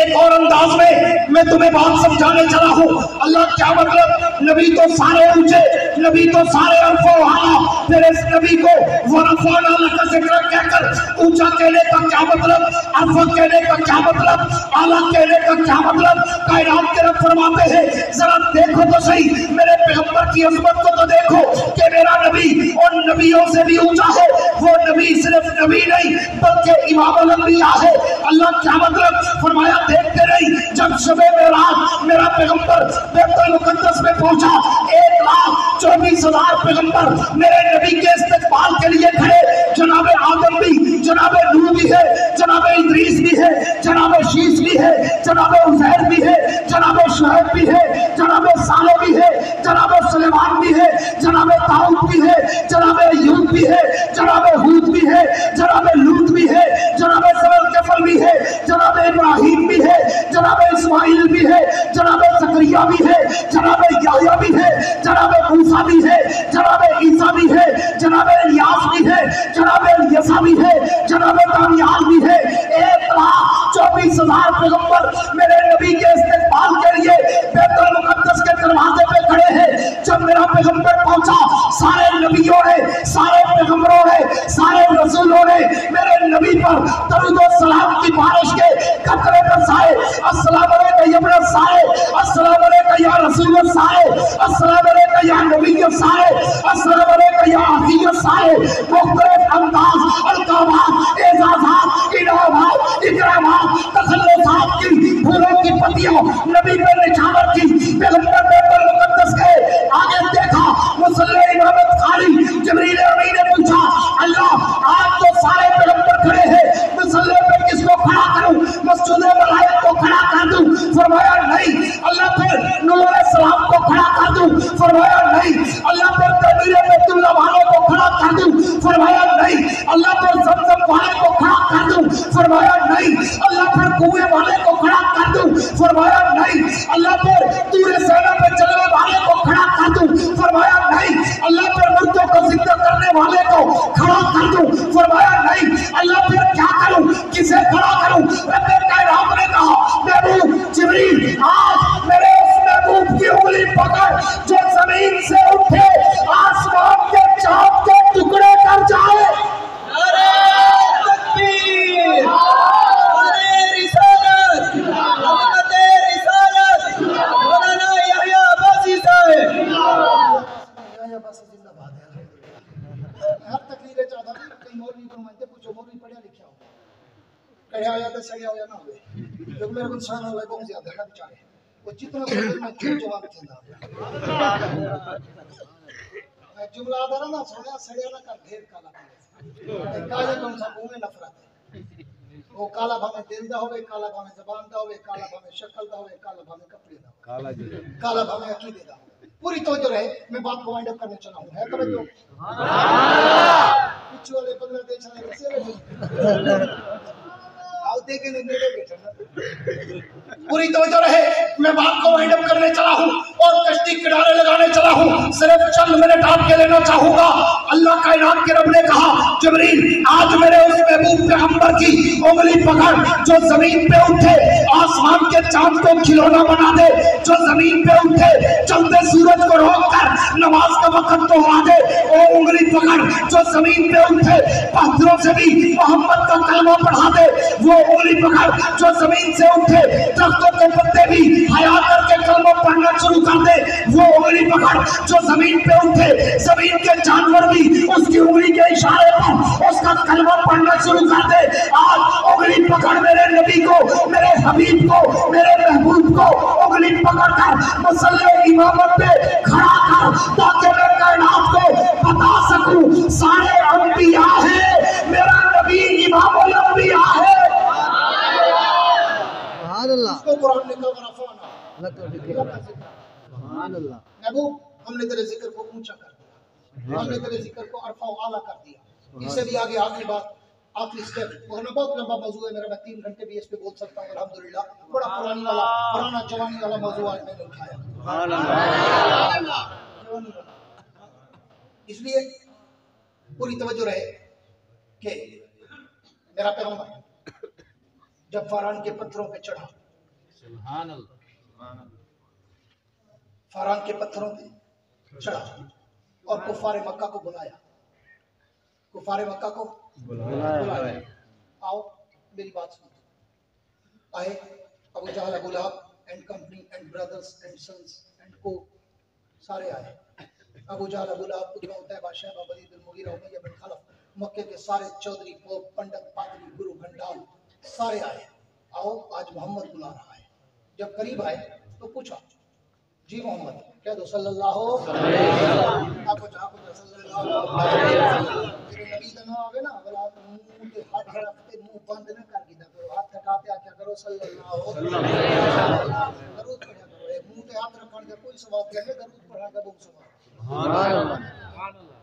एक और अंदाज में मैं तुम्हें बात समझाने चला हूँ। अल्लाह क्या मतलब नबी तो सारे ऊंचे, नबी तो सारे अल्फा वाला, फिर इस नबी को वरफ़अना लका ज़िक्र कहकर ऊंचा कहने का क्या मतलब, अल्फा कहने का क्या मतलब, आला कहने का क्या मतलब। कायनात के रब फरमाते हैं जरा देखो तो सही मेरे पैगंबर की अज़मत को तो देखो कि मेरा नबी और नबियों से भी ऊंचा है। वो नबी सिर्फ नबी नहीं बल्कि इमामुल अंबिया है। अल्लाह क्या मतलब फरमाया देखते रही जब शबे मेराज मेरा पैगंबर बैतुल मुक़द्दस में पहुंचा 1,24,000 पैगंबर मेरे नबी के इस्तकबाल के लिए खड़े। जनाबे आदम भी, जनाबे नूह भी है, जनाबे इदरीस भी है, जनाबे शीश भी है, जनाबे उज़ैर भी है, जनाबे शुएब भी है, जनाबे सालेह भी है, जनाबे सुलेमान भी है, जनाबे दाऊद भी है, जनाबे अय्यूब भी है, जनाबे हूद भी है, जनाबे लूत भी है, जनाबे ज़ुल्किफ़ल भी है, जनाबे इब्राहिम भी है, जनाबे इस्माइल भी है, जनाबे ज़करिया भी है, जनाबे याह्या भी है, जनाबे मूसा भी है, जनाबे ईसा भी है, जनाबे इलियास भी है, जनाबे यसा भी है, जनाबे दानियाल भी है। 1,24,000 पैगंबर मेरे नबी के इस्तकबाल के लिए बैतुल मुक़द्दस के दरवाजे पे खड़े हैं। जब मेरा पैगंबर पहुंचा सारे नबियों ने, सारे पैगंबरों ने, सारे रसूलों ने मेरे नबी पर दरूद और सलाम की बारिश के कतरे बरसाए। अस्सलाम अलैका या इब्न साए, अस्सलाम अलैका या रसूल साए, अस्सलाम अलैका या नबी साए, अस्सलाम अलैका या अखी साए। मुख्तलिफ अंदाज, अलकाबात, एजाजात, इनामात, इकरामात, तसल्लुसात की फूलों की पत्तियों नबी पर निछावर की। पैगंबर बैतुल मुक़द्दस के आगे देखा मुसल्ले इमामत खाली। जिब्रील अमीन ने पूछा अल्लाह आज तो सारे पैगंबर खड़े हैं, मुसल्ले पे किसको खड़ा करूं, मस्जिद मलाइक को खड़ा कर दूं? फरमाया नहीं। अल्लाह फिर नूह अलैहिस्सलाम को खड़ा कर दूं? फरमाया नहीं। अल्लाह फिर तबीर बैतुल्लाह वाले को खड़ा कर दूं? फरमाया नहीं। अल्लाह फिर ज़मज़म वाले को खड़ा कर दूं? फरमाया नहीं। अल्लाह फिर कुएं वाले को खड़ा कर दूं? फरमाया नहीं। अल्लाह फिर तूरे सेना पे चलने वाले को खड़ा कर दूं? फरमाया नहीं। अल्लाह फिर मुर्दों को जिंदा करने वाले को खड़ा कर दूं? फरमाया नहीं। अल्लाह फिर क्या करूं, किसे खड़ा करूं? रब्बे कायनात ने कहा महबूब जिब्रील आज मेरे उस महबूब की उंगली पकड़ जो जमीन से उठे आसमान के चांद के टुकड़े कर जाए। नारे तकबीर, शाने रिसालत, अज़मते रिसालत। मौलाना याह्या अब्बासी साहब याह्या अब्बासी जिंदाबाद है। हर तकरीर चाहता हूं कहीं मौलवी को मानते पूछो मौलवी पढ़ा लिखा हो कढ़िया होया तो सड़िया होया ना हुए जो मेरे को इंसान हो बहुत ज्यादा है बेचारे वो जितना मैं जवाब देना मैं जुमला आधा ना सोया सड़िया ना कर ढेर काला काले कौन सा मुंह में नफरत है वो काला भावे दिल दा होवे, काला भावे जबान दा होवे, काला भावे शक्ल दा होवे, काला भावे कपड़े दा काला भावे अकीदे दा। पूरी तवज्जो रहे, मैं बात को वाइंड अप करने चला हूं। है तवज्जो? पिछू वाले बांग्लादेश वाले से आओ कुत्ते के नेड़े बैठना। पूरी तवज्जो रहे, मैं बात को वाइंड अप करने चला हूँ और कश्ती किनारे लगाने चला हूँ। सिर्फ चंद मिनट आपके लेना चाहूंगा। अल्लाह कायनात के रब ने कहा, जिब्रील आज मेरे उस महबूब पैगंबर की उंगली पकड़ जो जमीन पे उठे, आसमान के चांद को खिलौना बना दे, जो जमीन पे उठे चलते सूरज को रोककर नमाज का वक्त तो आ दे। वो उंगली पकड़ जो जमीन पे उठे, पत्थरों से भी मोहम्मद का कलमा पढ़ा दे। वो उंगली पकड़ जो जमीन से उठे, दरख्तों के पत्ते भी हया करके कलमा पढ़ना शुरू कर दे। वो उंगली पकड़ जो जमीन पे उठे, जमीन के जानवर भी उसकी उंगली के इशारे पर उसका कलमा पढ़ना शुरू कर दे। आज उंगली पकड़ मेरे नबी को, मेरे हबीब को, मेरे महबूब को उंगली पकड़ कर मसल्ले इमामत पे खड़ा कर, ताकि मैं कायनात को बता सकूं सारे अंबिया है, मेरा नबी इमामुल अंबिया है। इसको कुरान ने कहा रफ़ाना, महबूब हमने तेरे जिक्र को ऊंचा कर दिया, हमने तेरे जिक्र को अरफा आला कर दिया। इससे भी आगे आखिरी बात, आखिरी स्टेप, वरना बहुत लंबा मौजू है मेरा, मैं 3 घंटे भी इस पे बोल सकता हूँ अल्हम्दुलिल्लाह। बड़ा पुराना जवानी वाला मौजू आज मैंने उठाया, इसलिए पूरी तवज्जो रहे कि मेरा पैगंबर जब फारान के पत्थरों पे चढ़ा, फारान के पत्थरों पे चढ़ा और कुफारे मक्का को बुलाया, कुफारे मक्का को बुलाया, आओ मेरी बात सुनो। आए Abu Jahl, Abu Lahab and company and brothers and sons and को सारे आए। अबू जहल, अबू लहब, कुतबा उतैबा, बादशाह वलीद बिन मुगीरा, उमैया बिन खलफ, मक्के के सारे चौधरी, पोप, पंडित, पादरी, गुरु, घंटाल सारे आए। आओ आज मोहम्मद बुला रहा है। जब करीब आए तो पूछा, जी मोहम्मद, कह दो सल्लल्लाहु अलैहि वसल्लम। आपको जहां को सल्लल्लाहु अलैहि वसल्लम तेरे नबी का नाम आवे ना, बोला तो मुंह पे हाथ रखते, मुंह बंद न कर गिदा करो, हाथ थकाते क्या करो, सल्लल्लाहु अलैहि वसल्लम दरूद पढ़ा करो। मुंह पे हाथ रखने का कोई सवाब नहीं है, दरूद पढ़ा का बहुत सवाब। सुभान अल्लाह।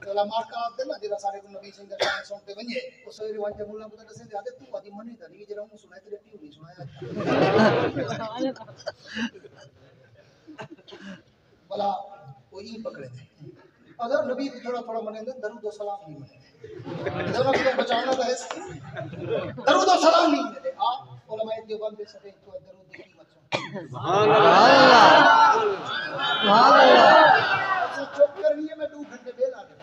तो मार का आते ना जरा सारे को नबी सिंह का शान सुनते वने ओ सवेरे वांटे मुल्ला को दसे दे आदे तू आदि मने दा नहीं जरा हूं सुनाए तेरे ट्यून नहीं सुनाया भला कोई पकड़े थे। अगर नबी थोड़ा थोड़ा मने दरूद और सलाम नहीं मने, दोनों को बचाना तो है, दरूद और सलाम नहीं मिले। आप उलमाए देवबंद पे सके तो दरूद की कीमत सुभान अल्लाह, सुभान अल्लाह। चुप करनी है, मैं 2 घंटे बेल आ गया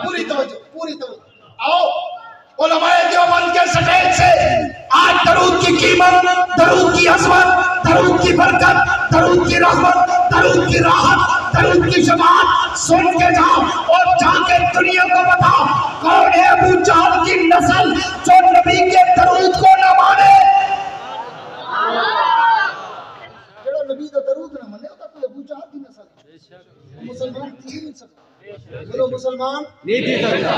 पूरी तवज्जो। आओ उलमाए देवबंद के स्टेज से आज दरूद की कीमत, दरूद की अज़मत, दरूद की बरकत, दरूद की रहमत, दरूद की राहत, दरूद की शफाअत सुन के जाओ और जाके दुनिया को बताओ कौन है अबू जहल की नस्ल जो नबी के दरूद को न माने। जेड़ा नबी दा दरूद न माने ओदा कोई अबू जहल की नस्ल मुसलमान थी नहीं सकता, बोलो मुसलमान नहीं थी सकता।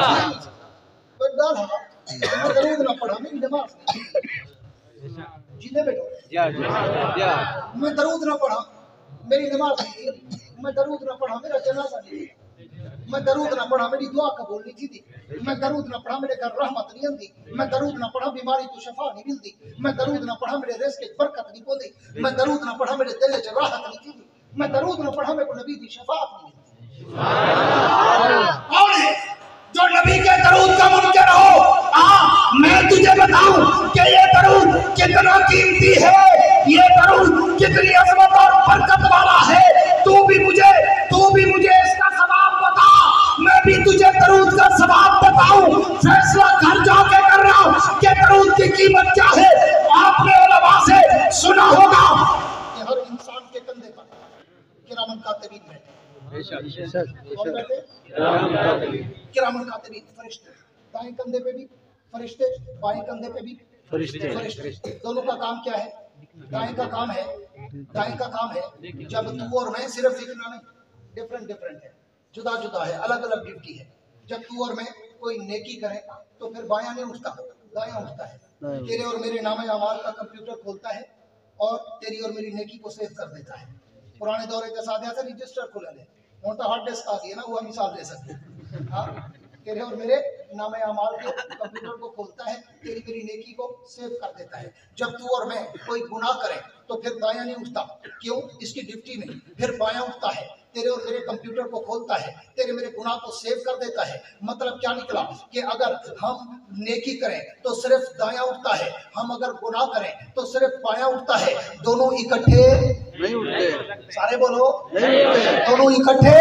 बड़ा था दरूद ना पढ़ा, मेरी नमाज जीने बैठो, मैं दरूद ना पढ़ा, मेरी नमाज नहीं, मैं दरूद ना पढ़ा, मेरा जनाजा नहीं, मैं दरूद ना पढ़ा, मेरी दुआ कबूल नहीं थी, मैं दरूद ना पढ़ा, मेरे घर रहमत नहीं आती, मैं दरूद ना पढ़ा, बीमारी तो शफा नहीं मिलती, मैं दरूद ना पढ़ा, मेरे रिज़्क़ की बरकत नहीं पौंदी, मैं दरूद ना पढ़ा, मेरे दिल च राहत नहीं थी, मैं दरूद ना पढ़ा, मेरे को नबी की शफाअत नहीं मिलती। कौन है जो नबी के दरूद का मुनकर हो? मैं तुझे बताऊं कि ये दरूद कितना कीमती है, ये दरूद कितनी अज़मत और बरकत वाला है। तू भी मुझे इसका सवाब बता, मैं भी तुझे दरूद का सवाब बताऊं। फैसला घर जाके कर रहा हूं कि दरूद की कीमत क्या है। आपने उलमा से सुना होगा कि हर इंसान के कंधे पर किरामन कातिबीन बैठे, किरामन कातिबीन फरिश्ते, दाएं कंधे पे भी फरिश्ते, बाएं कंधे पे भी फरिश्ते। दोनों का काम क्या है? दाएं का काम है जब तू और मैं सिर्फ लिखना नहीं, डिफरेंट है, जुदा है, अलग अलग ड्यूटी है। जब तू और मैं कोई नेकी करे तो फिर बायां नहीं उठता, दायां उठता है। तेरे और मेरे नामे अमाल का कंप्यूटर खोलता है और तेरी और मेरी नेकी को सेव कर देता है। पुराने दौरे के साथ ऐसा रजिस्टर खुला ले, तो हार्ड डिस्क आ गई है ना, वो हम मिसाल दे सकते हैं। हाँ तेरे और मेरे नामे अमाल के कंप्यूटर को खोलता है, तेरी मेरी नेकी को सेव कर देता है। जब तू और मैं कोई गुनाह करें तो फिर दायां नहीं उठता, क्यों? इसकी ड्यूटी नहीं, फिर बायां उठता है, तेरे और मेरे कंप्यूटर को खोलता है, तेरे मेरे गुनाह को सेव कर देता है। मतलब क्या निकला कि अगर हम नेकी करें तो सिर्फ दायां उठता है, हम अगर गुनाह करें तो सिर्फ बायां उठता है। दोनों इकट्ठे नहीं उठते। सारे बोलो नहीं उठते। दोनों इकट्ठे।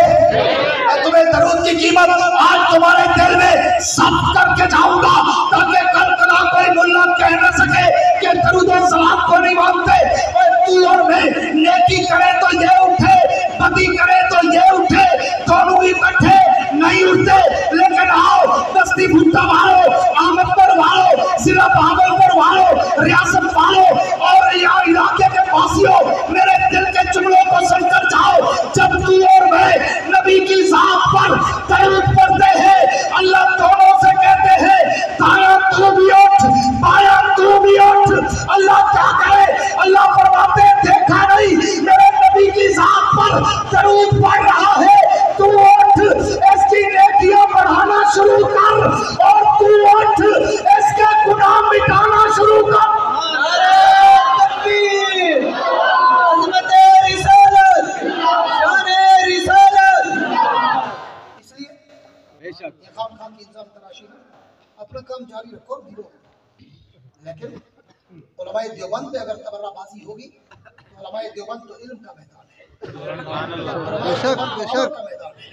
तुम्हें दरूद की कीमत आज तुम्हारे दिल में सब करके जाऊंगा, ताकि कल कला कोई मुल्ला कह न सके कि दरूद और सलाम को नहीं मानते। तू और मैं नेकी करे तो ये उठे, बदी करे तो ये उठे, दोनों इकट्ठे नहीं उठते। लेकिन आओ बस्ती भुट्टा वालों, अहमदपुर वालों, जिला भागलपुर वालों, रियासत वालों और यहाँ इलाके के वासियों, मेरे दिल के जुमलों को सुनकर जाओ। जब तू और मैं नबी की ज़ात पर दरूद पढ़ते हैं, अल्लाह दोनों से कहते हैं दायां तू भी उठ, बायां तू भी उठ। अल्लाह क्या करे? अल्लाह फरमाते देखा नहीं मेरे नबी की ज़ात पर दरूद पढ़ रहा है, तू उठ इसकी नेकियां बढ़ाना शुरू कर और तू उठ इसके गुनाह मिटाना शुरू कर। इसलिए खाम खाम की इंतजाम तलाशी में अपना काम जारी रखो, गिरो। लेकिन उलमाए देवबंद पे अगर तबर्राबाजी होगी तो उलमाए देवबंद तो इल्म का मैदान है, बेशक बेशक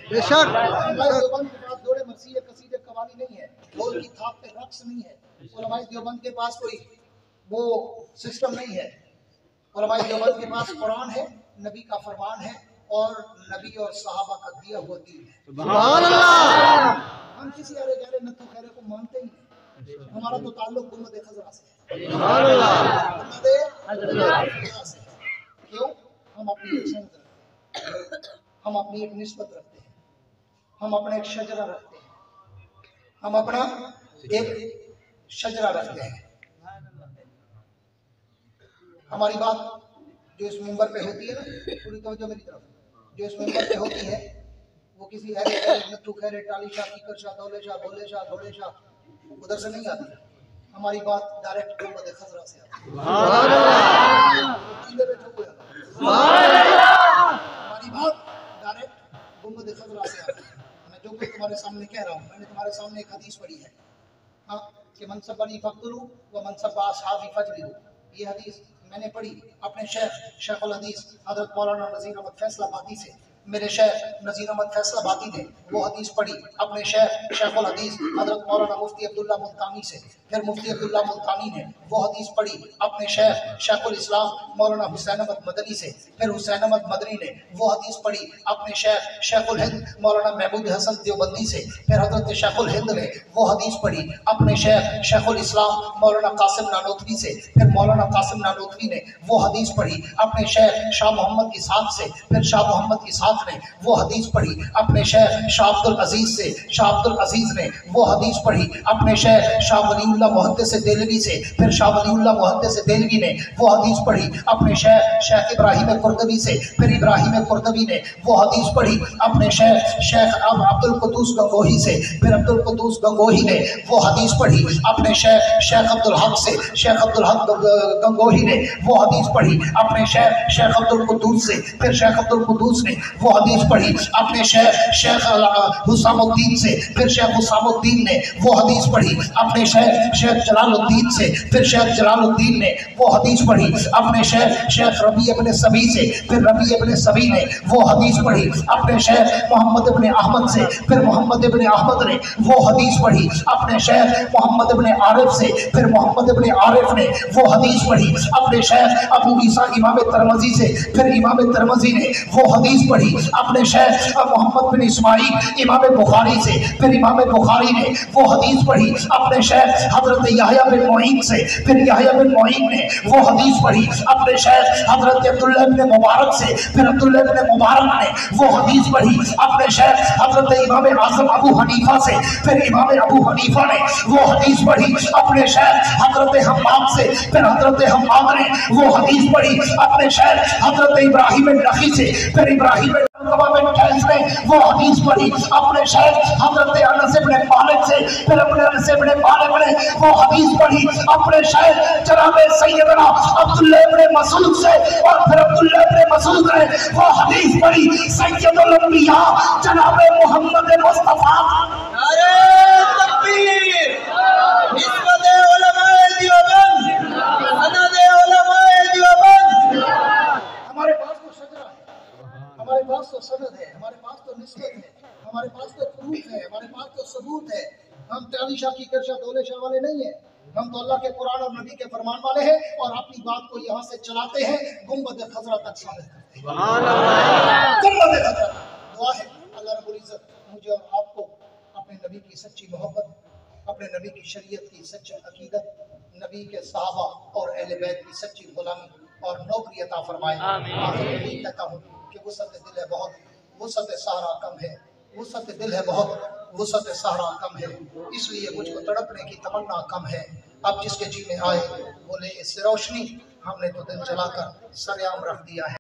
बेशक। उलमाए देवबंद के पास दौड़े मरसिए कसीदे कवाली नहीं है, ढोल की थाप पे रक्स नहीं है। उलमाए देवबंद के पास कोई वो सिस्टम नहीं है। उलमाए देवबंद के पास कुरान है, नबी का फरमान है और नबी और सहाबा का दिया हुआ दीन है। सुभान अल्लाह। हम किसी अरे गहरे नत्थु खैरे को मानते ही नहीं। हमारा तो ताल्लुक गुम्बद खजरा से है। सुभान अल्लाह। गुम्बद खजरा से है। क्यों? हम अपनी एक संगत रखते हैं, हम अपनी एक निस्बत रखते हैं, हम अपना एक शजरा रखते हैं, हम अपना एक शजरा रखते हैं। हमारी बात जो इस मिंबर पे होती है ना, पूरी तवज्जो मेरी तरफ, जो इस मिंबर पे होती है वो किसी अरे नत्थु खैरे टाली शाह कीकर शाह दौले शाह भोले शाह घोड़े शाह उधर से नहीं आती। हमारी बात डायरेक्ट गुम्बद खजरा से आती है। हमारी बात डायरेक्ट गुम्बद खजरा से आती है। मैं जो कुछ तुम्हारे सामने कह रहा हूँ, मैंने तुम्हारे सामने एक हदीस पढ़ी है, हाँ, कि मनसबनी फक्तुलू व मनसब असहाबी फजलिलू। ये हदीस मैंने पढ़ी अपने शेखुल हदीस हजरत मौलाना नज़ीर अहमद फैसलाबादी से। मेरे शेख नज़ीर अहमद फैसलाबादी ने वो हदीस पढ़ी अपने शेखुल हदीस हजरत मौलाना मुफ्ती अब्दुल्ला मुल्तानी से। फिर मुफ्ती अब्दुल्ला मुल्तानी ने वो हदीस पढ़ी अपने शेखुल इस्लाम मौलाना हुसैन अहमद मदनी से। फिर हुसैन अहमद मदनी ने वो हदीस पढ़ी अपने शेखुल हिंद मौलाना महमूद हसन देवबंदी से। फिर हजरत शेखुल हिंद ने वो हदीस पढ़ी अपने शेखुल इस्लाम मौलाना कासिम नानोतवी से। फिर मौलाना कासिम नानोतवी ने वो हदीस पढ़ी अपने शेख शाह मोहम्मद इसहाक से। फिर शाह मोहम्मद इसहाक ने वो हदीस पढ़ी अपने शेख शाह अब्दुल अजीज से। शाह अब्दुल अजीज ने वो हदीस पढ़ी अपने शेख शाह वलीउल्लाह मुहद्दिस देलवी से। फिर शाह वलीउल्लाह मुहद्दिस देलवी ने वो हदीस पढ़ी अपने शेख इब्राहिम कुर्दवी से। फिर इब्राहिम कुर्दवी ने वो हदीस पढ़ी अपने शेख अब्दुल कुद्दूस गंगोही से। फिर अब्दुल कुद्दूस गंगोही ने वो हदीस पढ़ी अपने शेख अब्दुल हक से। शेख अब्दुल हक गंगोही ने वो हदीस पढ़ी अपने शेख अब्दुल कुद्दूस से। फिर शेख अब्दुल कुद्दूस ने वो हदीस पढ़ी अपने शेख हुसामुद्दीन से। फिर शेख हुसामुद्दीन ने वो हदीस पढ़ी अपने शेख जलालुद्दीन से। फिर शेख जलालुद्दीन ने वो हदीस पढ़ी अपने शेख रबी इब्न सबी से। फिर रबी इब्न सबी ने वो हदीस पढ़ी अपने शेख मोहम्मद इब्न अहमद से। फिर मोहम्मद इब्न अहमद ने वो हदीस पढ़ी अपने शेख मोहम्मद इब्न आरिफ से। फिर मोहम्मद इब्न आरिफ ने वो हदीस पढ़ी अपने शेख अबू ईसा इमाम तिरमिज़ी से। फिर इमाम तिरमिज़ी ने वो हदीस पढ़ी अपने शेख मोहम्मद बिन इस्माइल इमाम बुखारी से। फिर इमाम बुखारी ने वो हदीस पढ़ी अपने शेख हजरत याहया बिन मुईन से। फिर याहया बिन मुईन ने वो हदीस पढ़ी अपने शेख हजरत अब्दुल्लाह इब्न मुबारक से। फिर अब्दुल्लाह इब्न मुबारक ने वो हदीस पढ़ी अपने शेख हजरत इमाम आज़म अबू हनीफा से। फिर इमाम अबू हनीफा ने वो हदीस पढ़ी अपने शेख हजरत हम्माद से। फिर हजरत हम्माद ने वो हदीस पढ़ी अपने शेख हजरत इब्राहिम नखी से। फिर इब्राहिम गवर्नमेंट टाइम्स में वो हदीस पढ़ी अपने शेख हजरत अनस इब्न मालिक से, फिर अपने अनस इब्न मालिक ने वो हदीस पढ़ी अपने शेख जनाब सैयदना अब्दुल्ला इब्न मसूद से, और फिर अब्दुल्ला इब्न मसूद ने वो हदीस पढ़ी सैयदुल अंबिया जनाब मोहम्मद मुस्तफा। नारे तकबीर, हिस्बत उलमाए देवबंद, सनद उलमाए देवबंद। हमारे पास तो शजरा है, हमारे पास तो सनद है, हमारे पास तो निस्बत है, हमारे पास तो प्रूफ है, हमारे पास तो सबूत है। हम ताली शाह की करशा दौले शाह वाले नहीं है, हम तो अल्लाह के कुरान और नबी के फरमान वाले हैं और अपनी बात को यहाँ से चलाते हैं गुंबद खजरा तक साबित करते हैं। गुंबद खजरा दुआ है अल्लाह रब्बुल इज्जत मुझे और आपको अपने नबी की सच्ची मोहब्बत, अपने नबी की शरीयत की सच्ची अकीदत, नबी के सहाबा और अहले बैत की सच्ची गुलामी और नौकरी अता फरमाए। आखिर में यही कहता हूँ कि वुसअत दिल है बहुत, वुसअत सहारा कम है, वुसअत दिल है बहुत, वुसअत सहारा कम है, इसलिए मुझको तड़पने की तमन्ना कम है। अब जिसके जी में आए बोले इससे रोशनी, हमने तो दिल जलाकर सरेआम रख दिया है।